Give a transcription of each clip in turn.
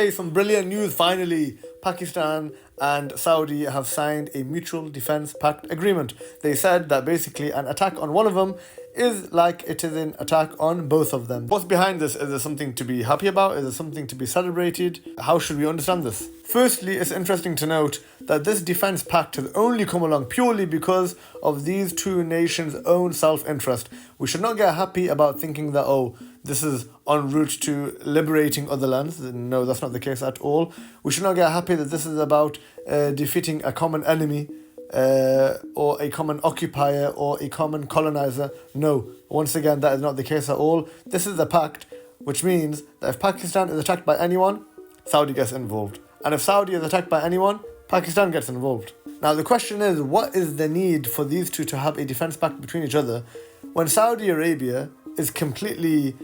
Okay, some brilliant news finally. Pakistan and Saudi have signed a mutual defense pact agreement. They said that basically an attack on one of them is like it is an attack on both of them. What's behind this? Is there something to be happy about? Is there something to be celebrated? How should we understand this? Firstly, it's interesting to note that this defense pact has only come along purely because of these two nations' own self-interest. We should not get happy about thinking that, oh, this is en route to liberating other lands. No, that's not the case at all. We should not get happy that this is about defeating a common enemy or a common occupier or a common colonizer. No, once again, that is not the case at all. This is a pact, which means that if Pakistan is attacked by anyone, Saudi gets involved. And if Saudi is attacked by anyone, Pakistan gets involved. Now the question is, what is the need for these two to have a defense pact between each other when Saudi Arabia is completely,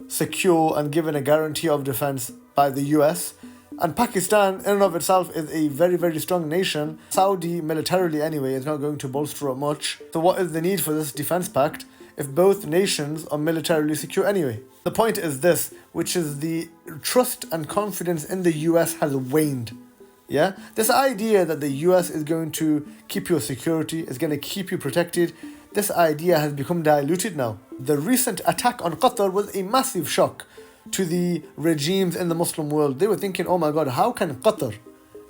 secure and given a guarantee of defense by the US? And Pakistan, in and of itself, is a very, very strong nation. Saudi, militarily anyway, is not going to bolster up much. So what is the need for this defense pact if both nations are militarily secure anyway? The point is this, which is the trust and confidence in the US has waned. Yeah? This idea that the US is going to keep your security, is going to keep you protected, this idea has become diluted now. The recent attack on Qatar was a massive shock to the regimes in the Muslim world. They were thinking, oh my God, how can Qatar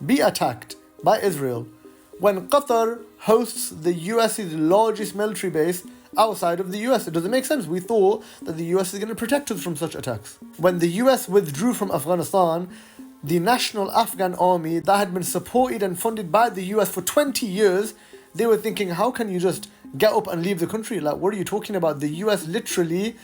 be attacked by Israel when Qatar hosts the US's largest military base outside of the US? It doesn't make sense. We thought that the US is going to protect us from such attacks. When the US withdrew from Afghanistan, the National Afghan Army that had been supported and funded by the US for 20 years, they were thinking, how can you just get up and leave the country? Like, what are you talking about? The US literally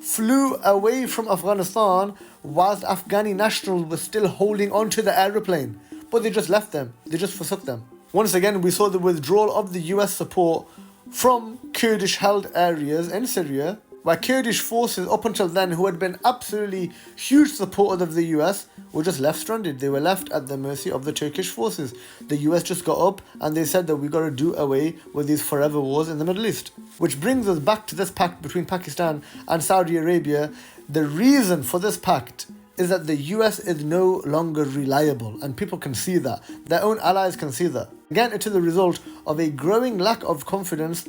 flew away from Afghanistan whilst Afghani nationals were still holding onto the aeroplane. But they just left them. They just forsook them. Once again, we saw the withdrawal of the US support from Kurdish-held areas in Syria, where Kurdish forces up until then, who had been absolutely huge supporters of the US, were just left stranded. They were left at the mercy of the Turkish forces. The US just got up and they said that we got to do away with these forever wars in the Middle East. Which brings us back to this pact between Pakistan and Saudi Arabia. The reason for this pact is that the US is no longer reliable, and people can see that. Their own allies can see that. Again, it is the result of a growing lack of confidence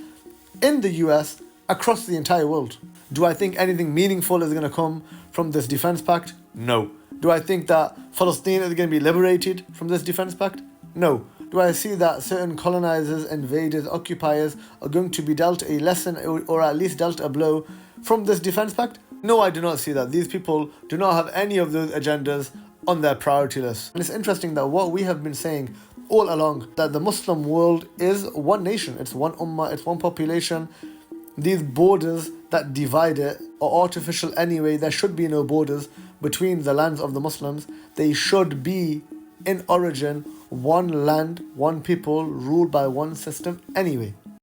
in the US across the entire world. Do I think anything meaningful is going to come from this defense pact? No. Do I think that Palestine is going to be liberated from this defense pact? No. Do I see that certain colonizers, invaders, occupiers are going to be dealt a lesson or at least dealt a blow from this defense pact? No, I do not see that. These people do not have any of those agendas on their priority list. And it's interesting that what we have been saying all along, that the Muslim world is one nation, it's one ummah, it's one population. These borders that divide it are artificial anyway. There should be no borders between the lands of the Muslims. They should be, in origin, one land, one people, ruled by one system anyway.